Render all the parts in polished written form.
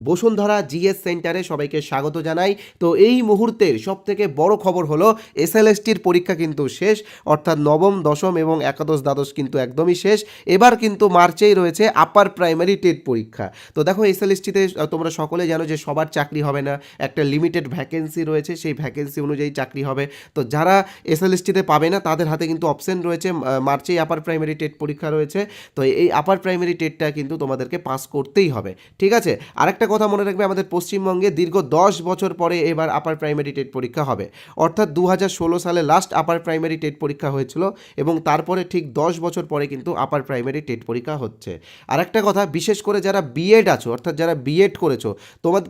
Bashundhara GS সেন্টারে সবাইকে স্বাগত জানাই। তো এই মুহূর্তের সবথেকে বড় খবর হলো এসএলএসটির পরীক্ষা কিন্তু শেষ, অর্থাৎ নবম দশম এবং একাদশ দ্বাদশ কিন্তু একদমই শেষ। এবার কিন্তু মার্চেই রয়েছে আপার প্রাইমারি টেট পরীক্ষা। তো দেখো এসএলএসটিতে তোমরা সকলে জানো যে সবার চাকরি হবে না, একটা লিমিটেড ভ্যাকেন্সি রয়েছে, সেই ভ্যাকেন্সি অনুযায়ী চাকরি হবে। তো যারা এসএলএসটিতে পাবে না তাদের হাতে কিন্তু অপশন রয়েছে, মার্চেই আপার প্রাইমারি টেট পরীক্ষা রয়েছে। তো এই আপার প্রাইমারি টেটটা কিন্তু তোমাদেরকে পাস করতেই হবে, ঠিক আছে। আরেকটা কথা মনে রাখবে, আমাদের পশ্চিমবঙ্গে দীর্ঘ 10 বছর পরে এবার আপার প্রাইমারি টেট পরীক্ষা হবে, অর্থাৎ 2016 সালে লাস্ট আপার প্রাইমারি টেট পরীক্ষা হয়েছিল এবং তারপরে ঠিক 10 বছর পরে কিন্তু আপার প্রাইমারি টেট পরীক্ষা হচ্ছে। আরেকটা কথা, বিশেষ করে যারা বিএড আছো, অর্থাৎ যারা বিএড করেছো,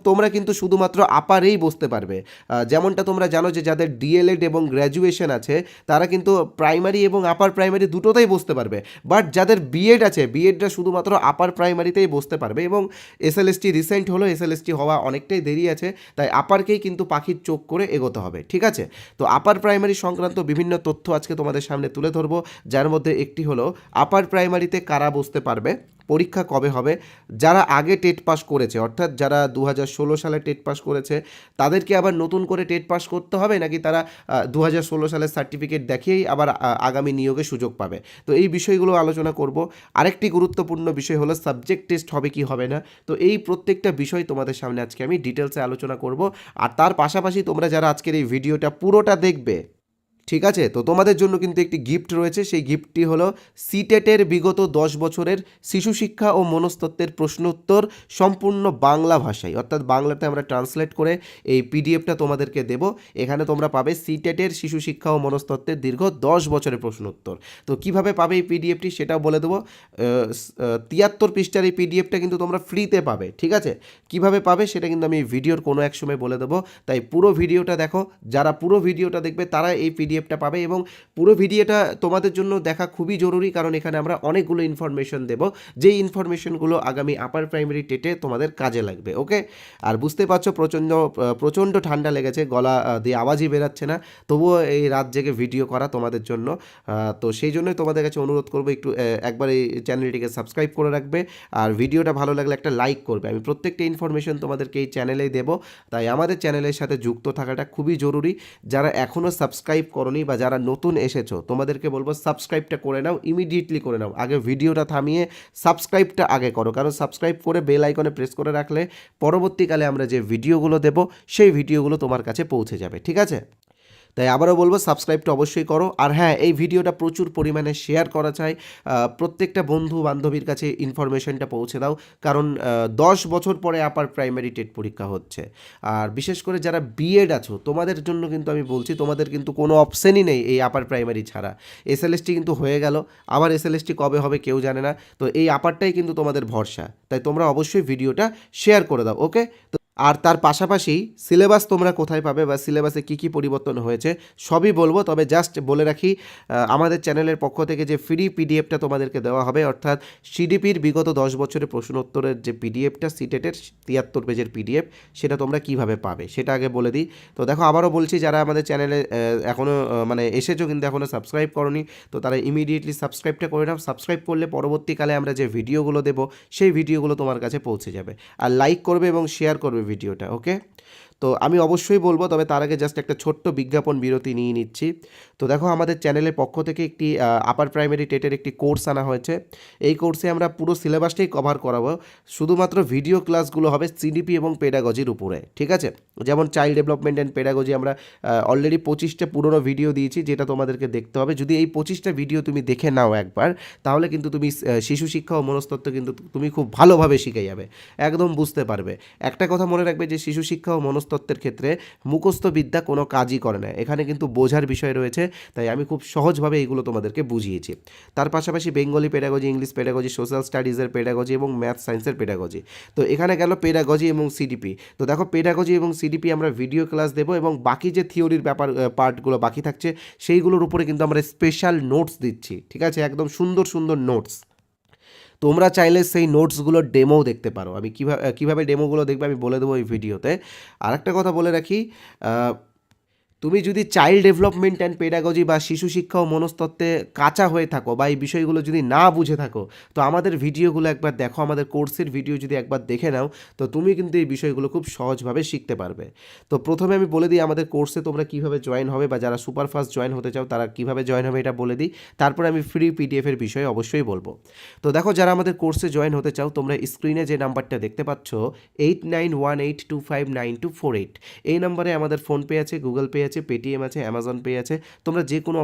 তোমরা কিন্তু শুধুমাত্র আপারেই বসতে পারবে। যেমনটা তোমরা জানো যে যাদের ডিএলএড এবং গ্র্যাজুয়েশন আছে তারা কিন্তু প্রাইমারি এবং আপার প্রাইমারি দুটোতেই বসতে পারবে, বাট যাদের বিএড আছে বিএডরা শুধুমাত্র আপার প্রাইমারিতেই বসতে পারবে। এবং এসএলএসটি রিসেন্ট হলো, এসএলএসটি হওয়া অনেকটাই দেরি আছে, তাই আপারকেই কিন্তু পাখির চোখ করে এগোতে হবে, ঠিক আছে। তো আপার প্রাইমারি সংক্রান্ত বিভিন্ন তথ্য আজকে তোমাদের সামনে তুলে ধরবো, যার মধ্যে একটি হলো আপার প্রাইমারিতে কারা বসতে পারবে, পরীক্ষা কবে হবে, যারা আগে টেট পাস করেছে অর্থাৎ যারা 2016 সালে টেট পাস করেছে তাদেরকে আবার নতুন করে টেট পাস করতে হবে নাকি তারা 2016 সালের সার্টিফিকেট দেখিয়েই আবার আগামী নিয়োগে সুযোগ পাবে। তো এই বিষয়গুলো আলোচনা করব। আরেকটি গুরুত্বপূর্ণ বিষয় হলো সাবজেক্ট টেস্ট হবে কি হবে না। তো এই প্রত্যেকটা বিষয় তোমাদের সামনে আজকে আমি ডিটেলসে আলোচনা করব। আর তার পাশাপাশি তোমরা যারা আজকের এই ভিডিওটা পুরোটা দেখবে, ঠিক আছে, তো তোমাদের জন্য কিন্তু একটি গিফট রয়েছে। সেই গিফটটি হলো সিটেটের বিগত 10 বছরের শিশু শিক্ষা ও মনস্তত্ত্বের প্রশ্ন উত্তর সম্পূর্ণ বাংলা ভাষায়, অর্থাৎ বাংলাতে আমরা ট্রান্সলেট করে এই পিডিএফটা তোমাদেরকে দেব। এখানে তোমরা পাবে সিটেটের শিশু শিক্ষা ও মনস্তত্ত্বের দীর্ঘ 10 বছরের প্রশ্ন উত্তর। তো কিভাবে পাবে এই পিডিএফটি সেটাও বলে দেবো। 73 পৃষ্ঠার এই পিডিএফটা কিন্তু তোমরা ফ্রিতে পাবে, ঠিক আছে। কিভাবে পাবে সেটা কিন্তু আমি ভিডিওর কোনো এক সময় বলে দেবো, তাই পুরো ভিডিওটা দেখো। যারা পুরো ভিডিওটা দেখবে তারা এই পিডিএফটা পাবে এবং পুরো ভিডিওটা তোমাদের জন্য দেখা খুবই জরুরি, কারণ এখানে আমরা অনেকগুলো ইনফরমেশন দেব, যেই ইনফরমেশনগুলো আগামী আপার প্রাইমারি টেটে তোমাদের কাজে লাগবে, ওকে। আর বুঝতে পারছো প্রচণ্ড ঠান্ডা লেগেছে, গলা দিয়ে আওয়াজই বেরাচ্ছে না, তবুও এই রাত জেগে ভিডিও করা তোমাদের জন্য। তো সেই জন্যই তোমাদের কাছে অনুরোধ করবো একটু একবার এই চ্যানেলটিকে সাবস্ক্রাইব করে রাখবে, আর ভিডিওটা ভালো লাগলে একটা লাইক করবে। আমি প্রত্যেকটা ইনফরমেশন তোমাদেরকে এই চ্যানেলেই দেবো, তাই আমাদের চ্যানেলের সাথে যুক্ত থাকাটা খুবই জরুরি। যারা এখনও সাবস্ক্রাইব করনি বা যারা নতুন এসেছো তোমাদেরকে বলবো সাবস্ক্রাইবটা করে নাও, ইমিডিয়েটলি করে নাও। আগে ভিডিওটা থামিয়ে সাবস্ক্রাইবটা আগে করো, কারণ সাবস্ক্রাইব করে বেল আইকনে প্রেস করে রাখলে পরবর্তীকালে আমরা যে ভিডিওগুলো দেবো সেই ভিডিওগুলো তোমার কাছে পৌঁছে যাবে, ঠিক আছে। তাই আবারও বলবো সাবস্ক্রাইবটা অবশ্যই করো। আর হ্যাঁ, এই ভিডিওটা প্রচুর পরিমাণে শেয়ার করা চাই, প্রত্যেকটা বন্ধু বান্ধবীর কাছে ইনফরমেশনটা পৌঁছে দাও, কারণ 10 বছর পরে আপার প্রাইমারি টেট পরীক্ষা হচ্ছে। আর বিশেষ করে যারা বিএড আছো তোমাদের জন্য কিন্তু আমি বলছি, তোমাদের কিন্তু কোনো অপশানই নেই এই আপার প্রাইমারি ছাড়া। এসএলএসটি কিন্তু হয়ে গেল, আবার এসএলএসটি কবে হবে কেউ জানে না, তো এই আপারটাই কিন্তু তোমাদের ভরসা। তাই তোমরা অবশ্যই ভিডিওটা শেয়ার করে দাও, ওকে। আর তার পাশাপাশি সিলেবাস তোমরা কোথায় পাবে বা সিলেবাসে কী কী পরিবর্তন হয়েছে সবই বলবো, তবে জাস্ট বলে রাখি আমাদের চ্যানেলের পক্ষ থেকে যে ফ্রি পিডিএফটা তোমাদেরকে দেওয়া হবে, অর্থাৎ সিডিপির বিগত 10 বছরের প্রশ্ন উত্তরের যে পিডিএফটা সিটেটের 73 পেজের পিডিএফ, সেটা তোমরা কিভাবে পাবে সেটা আগে বলে দিই। তো দেখো আবারও বলছি, যারা আমাদের চ্যানেলে এখনও মানে এসেছো কিন্তু এখনও সাবস্ক্রাইব করনি, তো তারা ইমিডিয়েটলি সাবস্ক্রাইবটা করে নাও। সাবস্ক্রাইব করলে পরবর্তীকালে আমরা যে ভিডিওগুলো দেবো সেই ভিডিওগুলো তোমার কাছে পৌঁছে যাবে। আর লাইক করবে এবং শেয়ার করবে ভিডিওটা, ওকে। তো আমি অবশ্যই বলবো, তবে তার আগে জাস্ট একটা ছোট্ট বিজ্ঞাপন বিরতি নিয়ে নিচ্ছি। তো দেখো আমাদের চ্যানেলের পক্ষ থেকে একটি আপার প্রাইমারি টেটের একটি কোর্স আনা হয়েছে। এই কোর্সে আমরা পুরো সিলেবাসটাই কভার করাবো, শুধুমাত্র ভিডিও ক্লাসগুলো হবে সিডিপি এবং পেডাগজির উপরে, ঠিক আছে। যেমন চাইল্ড ডেভেলপমেন্ট অ্যান্ড পেডাগজি আমরা অলরেডি 25টা পুরনো ভিডিও দিয়েছি, যেটা তোমাদেরকে দেখতে হবে। যদি এই 25টা ভিডিও তুমি দেখে নাও একবার, তাহলে কিন্তু তুমি শিশু শিক্ষা ও মনস্তত্ত্ব কিন্তু তুমি খুব ভালোভাবে শিখে যাবে, একদম বুঝতে পারবে। একটা কথা মনে রাখবে যে শিশু শিক্ষা ও মনস্তত্ত্বের ক্ষেত্রে মুখস্থ বিদ্যা কোনো কাজই করে না, এখানে কিন্তু বোঝার বিষয় রয়েছে, তাই আমি খুব সহজভাবে এইগুলো তোমাদেরকে বুঝিয়েছি। তার পাশাপাশি Bengali pedagogy, English pedagogy, social স্টাডিজের পেডাগজি এবং ম্যাথ সায়েন্সের পেডাগজি। তো এখানে গেল পেডাগজি এবং সিডিপি। তো দেখো পেডাগজি এবং সিডিপি আমরা ভিডিও ক্লাস দেবো, এবং বাকি যে থিওরির ব্যাপার পার্টগুলো বাকি থাকছে সেইগুলোর উপরে কিন্তু আমরা স্পেশাল নোটস দিচ্ছি, ঠিক আছে, একদম সুন্দর সুন্দর নোটস। তোমরা চাইলে সেই নোটসগুলোর ডেমোও দেখতে পারো। আমি কীভাবে ডেমোগুলো দেখবে আমি বলে দেবো এই ভিডিওতে। আরেকটা কথা বলে রাখি, তুমি যদি চাইল্ড ডেভেলপমেন্ট অ্যান্ড পেডাগজি বা শিশু শিক্ষা ও মনস্তত্ত্বে কাঁচা হয়ে থাকো বা এই বিষয়গুলো যদি না বুঝে থাকো, তো আমাদের ভিডিওগুলো একবার দেখো, আমাদের কোর্সের ভিডিও যদি একবার দেখে নাও, তো তুমি কিন্তু এই বিষয়গুলো খুব সহজভাবে শিখতে পারবে। তো প্রথমে আমি বলে দিই আমাদের কোর্সে তোমরা কীভাবে জয়েন হবে, বা যারা সুপারফাস্ট জয়েন হতে চাও তারা কীভাবে জয়েন হবে এটা বলে দিই, তারপরে আমি ফ্রি পিডিএফের বিষয়ে অবশ্যই বলবো। তো দেখো, যারা আমাদের কোর্সে জয়েন হতে চাও, তোমরা স্ক্রিনে যে নাম্বারটা দেখতে পাচ্ছ 8918259248, এই নাম্বারে আমাদের ফোনপে আছে, গুগল পে আছে, পেটিএম আছে, অ্যামাজন পে আছে। তোমরা যে কোনো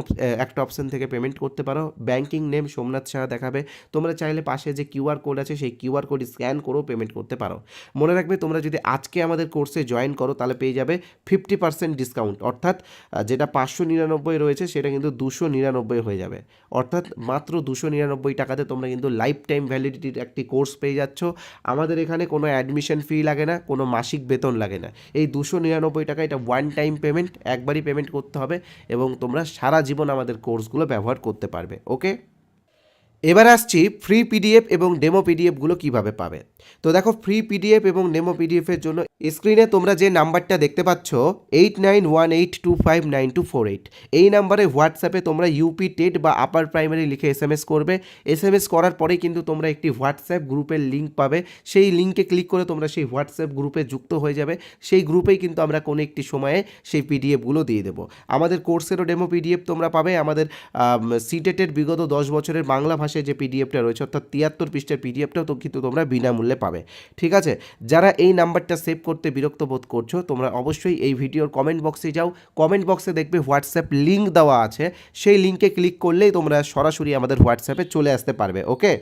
একটা অপশন থেকে পেমেন্ট করতে পারো। ব্যাংকিং নেম সোমনাথ সাহা দেখাবে। তোমরা চাইলে পাশে যে কিউআর কোড আছে সেই কিউআর কোড স্ক্যান করেও পেমেন্ট করতে পারো। মনে রাখবে, তোমরা যদি আজকে আমাদের কোর্সে জয়েন করো তাহলে পেয়ে যাবে 50% ডিসকাউন্ট, অর্থাৎ যেটা 599 রয়েছে সেটা কিন্তু 299 হয়ে যাবে, অর্থাৎ মাত্র 299 টাকাতে তোমরা কিন্তু লাইফ টাইম ভ্যালিডিটির একটি কোর্স পেয়ে যাচ্ছ। আমাদের এখানে কোনো অ্যাডমিশন ফি লাগে না, কোনো মাসিক বেতন লাগে না। এই 299 টাকা এটা ওয়ান টাইম পেমেন্ট, একবারই পেমেন্ট করতে হবে এবং তোমরা সারা জীবন আমাদের কোর্সগুলো ব্যবহার করতে পারবে। ওকে, এবার আসছি ফ্রি পিডিএফ এবং ডেমো পিডিএফগুলো কীভাবে পাবে। তো দেখো, ফ্রি পিডিএফ এবং ডেমো পিডিএফের জন্য স্ক্রিনে তোমরা যে নাম্বারটা দেখতে পাচ্ছ 8918259248, এই নাম্বারে হোয়াটসঅ্যাপে তোমরা ইউপি টেট বা আপার প্রাইমারি লিখে এসএমএস করবে। এসএমএস করার পরেই কিন্তু তোমরা একটি হোয়াটসঅ্যাপ গ্রুপের লিঙ্ক পাবে। সেই লিঙ্কে ক্লিক করে তোমরা সেই হোয়াটসঅ্যাপ গ্রুপে যুক্ত হয়ে যাবে। সেই গ্রুপেই কিন্তু আমরা কোনো একটি সময়ে সেই পিডিএফগুলো দিয়ে দেবো। আমাদের কোর্সেরও ডেমো পিডিএফ তোমরা পাবে। আমাদের সিটেটের বিগত 10 বছরের বাংলা ভাষায় যে পিডিএফটা রয়েছে, অর্থাৎ 73 পৃষ্ঠার পিডিএফটাও তো কিন্তু তোমরা বিনামূল্যে পাবে। ঠিক আছে, যারা এই নাম্বারটা সেভ করতে বিরক্ত বোধ করছো, তোমরা অবশ্যই এই ভিডিওর কমেন্ট বক্সে যাও। কমেন্ট বক্সে দেখবে হোয়াটসঅ্যাপ লিঙ্ক দেওয়া আছে, সেই লিঙ্কে ক্লিক করলেই তোমরা সরাসরি আমাদের হোয়াটসঅ্যাপে চলে আসতে পারবে। ওকে,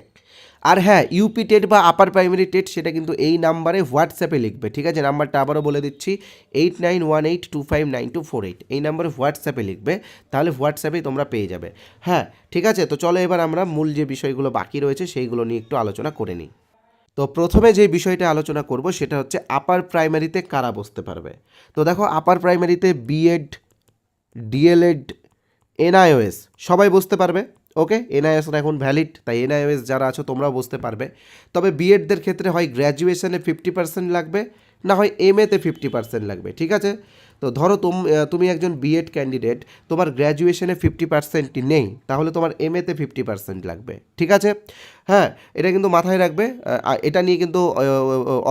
আর হ্যাঁ, ইউপি টেট বা আপার প্রাইমারি টেট সেটা কিন্তু এই নাম্বারে হোয়াটসঅ্যাপে লিখবে। ঠিক আছে, নাম্বারটা আবারও বলে দিচ্ছি 8918259248, এই নাম্বারে হোয়াটসঅ্যাপে লিখবে, তাহলে হোয়াটসঅ্যাপেই তোমরা পেয়ে যাবে। হ্যাঁ, ঠিক আছে, তো চলো এবার আমরা মূল যে বিষয়গুলো বাকি রয়েছে সেইগুলো নিয়ে একটু আলোচনা করে নিই। তো প্রথমে যে বিষয়টা আলোচনা করব সেটা হচ্ছে আপার প্রাইমারিতে কারা বসতে পারবে। তো দেখো, আপার প্রাইমারিতে বিএড, ডিএলএড, এনআইওএস সবাই বসতে পারবে। ওকে, এনআইওএস এখন ভ্যালিড, তাই এনআইওএস যারা আছো তোমরাও বসতে পারবে। তবে বিএডদের ক্ষেত্রে হয় গ্র্যাজুয়েশনে 50% লাগবে, না হয় এমএতে 50% লাগবে। ঠিক আছে, তো ধরো তুমি একজন বিএড ক্যান্ডিডেট, তোমার গ্র্যাজুয়েশনে 50% নেই, তাহলে তোমার এমএতে 50% লাগবে। ঠিক আছে, হ্যাঁ, এটা কিন্তু মাথায় রাখবে। এটা নিয়ে কিন্তু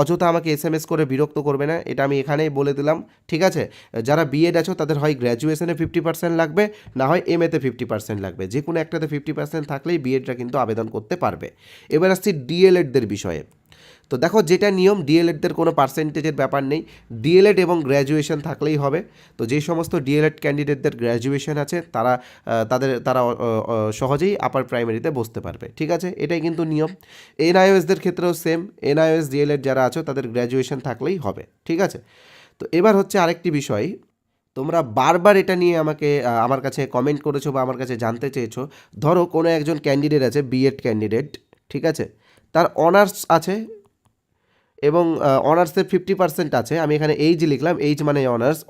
অযথা আমাকে এসএমএস করে বিরক্ত করবে না, এটা আমি এখানেই বলে দিলাম। ঠিক আছে, যারা বিএড আছো তাদের হয় গ্র্যাজুয়েশনে 50% লাগবে, না হয় এমএতে 50% লাগবে। যে কোনো একটাতে 50% থাকলেই বিএডটা কিন্তু আবেদন করতে পারবে। এবার আসছি ডিএলএডদের বিষয়ে। তো দেখো, যেটা নিয়ম, ডিএলএডদের কোনো পার্সেন্টেজের ব্যাপার নেই, ডিএলএড এবং গ্র্যাজুয়েশন থাকলেই হবে। তো যে সমস্ত ডিএলএড ক্যান্ডিডেটদের গ্র্যাজুয়েশন আছে তারা সহজেই আপার প্রাইমারিতে বসতে পারবে। ঠিক আছে, এটাই কিন্তু নিয়ম। এনআইওএসদের ক্ষেত্রেও সেম, এনআইওএস ডিএলএড যারা আছো তাদের গ্র্যাজুয়েশন থাকলেই হবে। ঠিক আছে, তো এবার হচ্ছে আরেকটি বিষয়, তোমরা বারবার এটা নিয়ে আমার কাছে কমেন্ট করেছো বা আমার কাছে জানতে চেয়েছো। ধরো কোনো একজন ক্যান্ডিডেট আছে, বিএড ক্যান্ডিডেট, ঠিক আছে, তার অনার্স আছে এবং অনার্সে 50% আছে। আমি এখানে এইজ লিখলাম, এইজ মানে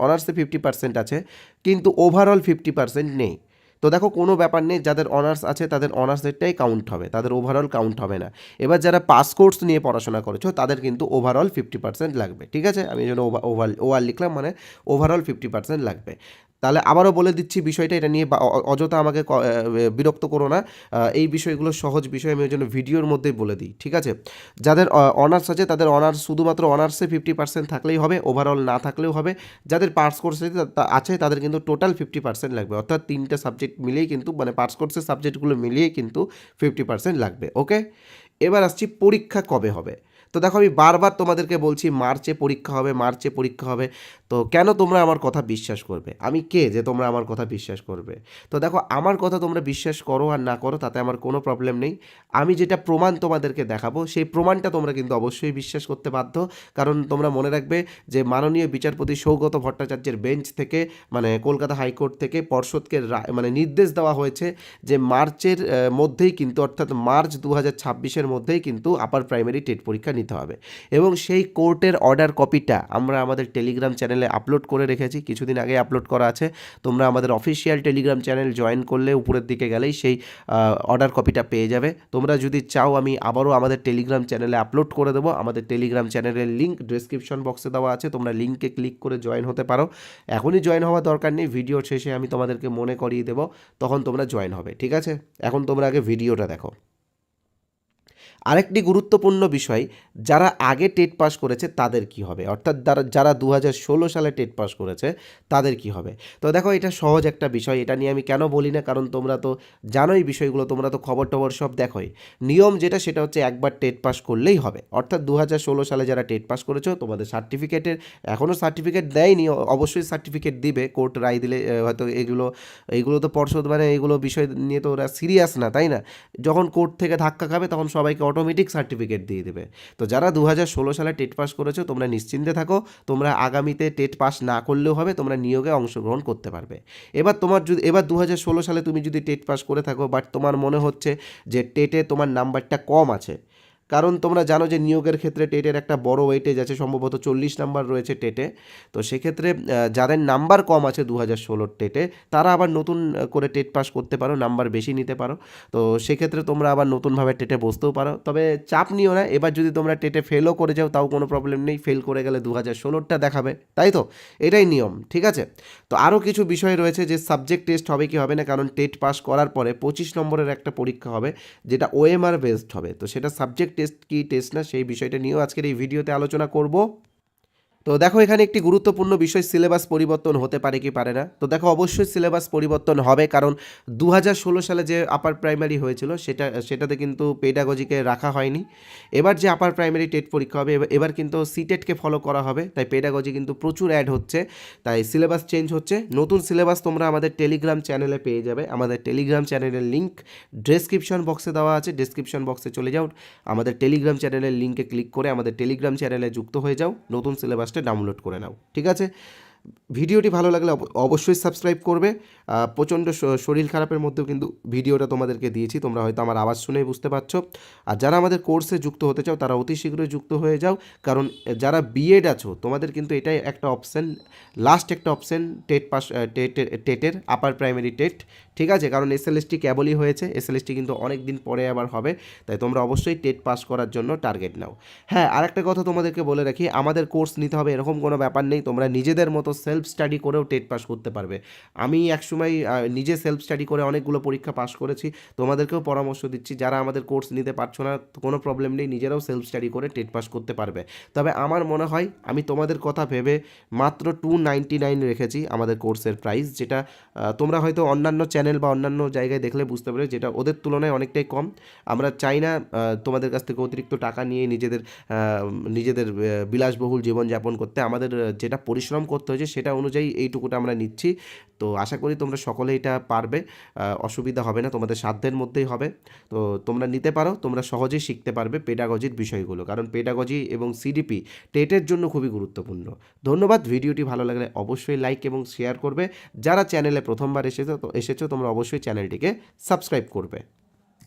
অনার্সে 50% আছে, কিন্তু ওভারঅল 50% নেই। তো দেখো, কোনো ব্যাপার নেই, যাদের অনার্স আছে তাদের অনার্সেরটাই কাউন্ট হবে, তাদের ওভারঅল কাউন্ট হবে না। এবার যারা পাস কোর্স নিয়ে পড়াশোনা করেছো তাদের কিন্তু ওভারঅল 50% লাগবে। ঠিক আছে, আমি এই জন্য ওভার লিখলাম, মানে ওভারঅল 50% লাগবে। তাহলে আবারও বলে দিচ্ছি বিষয়টা, এটা নিয়ে অযথা আমাকে বিরক্ত করো না। এই বিষয়গুলো সহজ বিষয়, আমি ওই জন্য ভিডিওর মধ্যেই বলে দিই। ঠিক আছে, যাদের অনার্স আছে তাদের অনার্স শুধুমাত্র অনার্সে 50% থাকলেই হবে, ওভারঅল না থাকলেও হবে। যাদের পাস কোর্স আছে তাদের কিন্তু টোটাল 50% লাগবে, অর্থাৎ 3টে সাবজেক্ট মিলিয়েই কিন্তু, মানে পাস কোর্সের সাবজেক্টগুলো মিলিয়েই কিন্তু 50% লাগবে। ওকে, এবার আসছি পরীক্ষা কবে হবে। তো দেখো, আমি বারবার তোমাদেরকে বলছি মার্চে পরীক্ষা হবে, মার্চে পরীক্ষা হবে। তো কেন তোমরা আমার কথা বিশ্বাস করবে? আমি কে যে তোমরা আমার কথা বিশ্বাস করবে? তো দেখো, আমার কথা তোমরা বিশ্বাস করো আর না করো তাতে আমার কোনো প্রবলেম নেই। আমি যেটা প্রমাণ তোমাদেরকে দেখাবো সেই প্রমাণটা তোমরা কিন্তু অবশ্যই বিশ্বাস করতে বাধ্য। কারণ তোমরা মনে রাখবে যে মাননীয় বিচারপতি সৌগত ভট্টাচার্যের বেঞ্চ থেকে, মানে কলকাতা হাইকোর্ট থেকে পর্ষদকে মানে নির্দেশ দেওয়া হয়েছে যে মার্চের মধ্যেই কিন্তু, অর্থাৎ মার্চ 2026-এর মধ্যেই কিন্তু আপার প্রাইমারি টেট পরীক্ষা নিতে হবে এবং সেই কোর্টের অর্ডার কপিটা আমরা আমাদের টেলিগ্রাম চ্যানেলে আপলোড করে রেখেছি, কিছুদিন আগে আপলোড করা আছে। তোমরা আমাদের অফিসিয়াল টেলিগ্রাম চ্যানেল জয়েন করলে উপরের দিকে গেলেই সেই অর্ডার কপিটা পেয়ে যাবে। তোমরা যদি চাও আমি আবারও আমাদের টেলিগ্রাম চ্যানেলে আপলোড করে দেবো। আমাদের টেলিগ্রাম চ্যানেলের লিঙ্ক ডেসক্রিপশন বক্সে দেওয়া আছে, তোমরা লিঙ্কে ক্লিক করে জয়েন হতে পারো। এখনই জয়েন হওয়ার দরকার নেই, ভিডিওর শেষে আমি তোমাদেরকে মনে করিয়ে দেবো, তখন তোমরা জয়েন হবে, ঠিক আছে? এখন তোমরা আগে ভিডিওটা দেখো। আরেকটি গুরুত্বপূর্ণ বিষয়, যারা আগে টেট পাস করেছে তাদের কি হবে, অর্থাৎ যারা 2016 সালে টেট পাস করেছে তাদের কি হবে। তো দেখো, এটা সহজ একটা বিষয়, এটা নিয়ে আমি কেন বলি না, কারণ তোমরা তো জানোই বিষয়গুলো, তোমরা তো খবর টবর সব দেখোই। নিয়ম যেটা সেটা হচ্ছে একবার টেট পাস করলেই হবে, অর্থাৎ 2016 সালে যারা টেট পাস করেছো তোমাদের সার্টিফিকেটের, এখনও সার্টিফিকেট দেয়নি, অবশ্যই সার্টিফিকেট দিবে, কোর্ট রায় দিলে হয়তো। এইগুলো তো পর্ষদ, মানে এইগুলো বিষয় নিয়ে তো ওরা সিরিয়াস না, তাই না? যখন কোর্ট থেকে ধাক্কা খাবে তখন সবাইকে অটোমেটিক সার্টিফিকেট দিয়ে দেবে। তো যারা 2016 সালে টেট পাস করেছো তোমরা নিশ্চিন্তে থাকো, তোমরা আগামীতে টেট পাস না করলেও হবে, তোমরা নিয়োগে অংশগ্রহণ করতে পারবে। এবার 2016 সালে তুমি যদি টেট পাস করে থাকো, বাট তোমার মনে হচ্ছে যে টেটে তোমার নাম্বারটা কম আছে, কারণ তোমরা জানো যে নিয়োগের ক্ষেত্রে টেটের একটা বড় ওয়েটেজ আছে, সম্ভবত 40 নাম্বার রয়েছে টেটে। তো সেক্ষেত্রে যাদের নাম্বার কম আছে 2016 টেটে, তারা আবার নতুন করে টেট পাস করতে পারো, নাম্বার বেশি নিতে পারো। তো সেক্ষেত্রে তোমরা আবার নতুনভাবে টেটে বসতেও পারো, তবে চাপ নিও না। এবার যদি তোমরা টেটে ফেলও করে যাও তাও কোনো প্রবলেম নেই, ফেল করে গেলে 2016টা দেখাবে, তাই তো? এটাই নিয়ম, ঠিক আছে? তো আরও কিছু বিষয় রয়েছে, যে সাবজেক্ট টেস্ট হবে কি হবে না, কারণ টেট পাস করার পরে 25 নম্বরের একটা পরীক্ষা হবে, যেটা ওএমআর বেসড হবে। তো সেটা সাবজেক্ট টেস্ট কি টেস্ট না, সেই বিষয়টা নিয়েও আজকের এই ভিডিওতে আলোচনা করব। তো দেখো, এখানে একটি গুরুত্বপূর্ণ বিষয়, সিলেবাস পরিবর্তন হতে পারে কি পারে না। তো দেখো, অবশ্যই সিলেবাস পরিবর্তন হবে, কারণ 2016 সালে যে আপার প্রাইমারি হয়েছিল সেটাতে কিন্তু পেডাগজিকে রাখা হয়নি। এবার যে আপার প্রাইমারি টেট পরীক্ষা হবে, এবার কিন্তু সিটেটকে ফলো করা হবে, তাই পেডাগজি কিন্তু প্রচুর অ্যাড হচ্ছে, তাই সিলেবাস চেঞ্জ হচ্ছে। নতুন সিলেবাস তোমরা আমাদের টেলিগ্রাম চ্যানেলে পেয়ে যাবে। আমাদের টেলিগ্রাম চ্যানেলের লিঙ্ক ডেসক্রিপশন বক্সে দেওয়া আছে, ডেসক্রিপশন বক্সে চলে যাও, আমাদের টেলিগ্রাম চ্যানেলের লিঙ্কে ক্লিক করে আমাদের টেলিগ্রাম চ্যানেলে যুক্ত হয়ে যাও, নতুন সিলেবাসটা ডাউনলোড করে নাও, ঠিক আছে? ভিডিওটি ভালো লাগলে অবশ্যই সাবস্ক্রাইব করবে। প্রচণ্ড শরীর খারাপের মধ্যেও কিন্তু ভিডিওটা তোমাদেরকে দিয়েছি, তোমরা হয়তো আমার আওয়াজ শুনেই বুঝতে পারছো। আর যারা আমাদের কোর্সে যুক্ত হতে চাও তারা অতি শীঘ্রই যুক্ত হয়ে যাও, কারণ যারা বিএড আছো তোমাদের কিন্তু এটাই একটা অপশান, লাস্ট একটা অপশান, টেট পাস, টেটের আপার প্রাইমারি টেট, ঠিক আছে? কারণ এসএলএসটি কেবলই হয়েছে, এসএলএসটি কিন্তু অনেক দিন পরে আবার হবে, তাই তোমরা অবশ্যই টেট পাস করার জন্য টার্গেট নাও। হ্যাঁ, আরেকটা কথা তোমাদেরকে বলে রাখি, আমাদের কোর্স নিতে হবে এরকম কোনো ব্যাপার নেই, তোমরা নিজেদের মতো সেলফ স্টাডি করেও টেট পাস করতে পারবে। আমি একসময় নিজে সেলফ স্টাডি করে অনেকগুলো পরীক্ষা পাস করেছি, তোমাদেরকেও পরামর্শ দিচ্ছি, যারা আমাদের কোর্স নিতে পারছো না কোনো প্রবলেম নেই, নিজেরাও সেলফ স্টাডি করে টেট পাস করতে পারবে। তবে আমার মনে হয় আমি তোমাদের কথা ভেবে মাত্র 299 রেখেছি আমাদের কোর্সের প্রাইস, যেটা তোমরা হয়তো অন্যান্য চ্যানেল বা অন্যান্য জায়গায় দেখলে বুঝতে পারবে, যেটা ওদের তুলনায় অনেকটাই কম। আমরা চাই না তোমাদের কাছ থেকে অতিরিক্ত টাকা নিয়ে নিজেদের বিলাসবহুল জীবনযাপন করতে, আমাদের যেটা পরিশ্রম করতে হয়েছে সেটা অনুযায়ী এইটুকুটা আমরা নিচ্ছি। তো আশা করি তোমরা সকলে এটা পারবে, অসুবিধা হবে না, তোমাদের সাধ্যের মধ্যেই হবে। তো তোমরা নিতে পারো, তোমরা সহজেই শিখতে পারবে পেডাগজির বিষয়গুলো, কারণ পেডাগজি এবং সিডিপি টেটের জন্য খুবই গুরুত্বপূর্ণ। ধন্যবাদ। ভিডিওটি ভালো লাগলে অবশ্যই লাইক এবং শেয়ার করবে। যারা চ্যানেলে প্রথমবার এসেছো তোমরা অবশ্যই চ্যানেলটিকে সাবস্ক্রাইব করবে।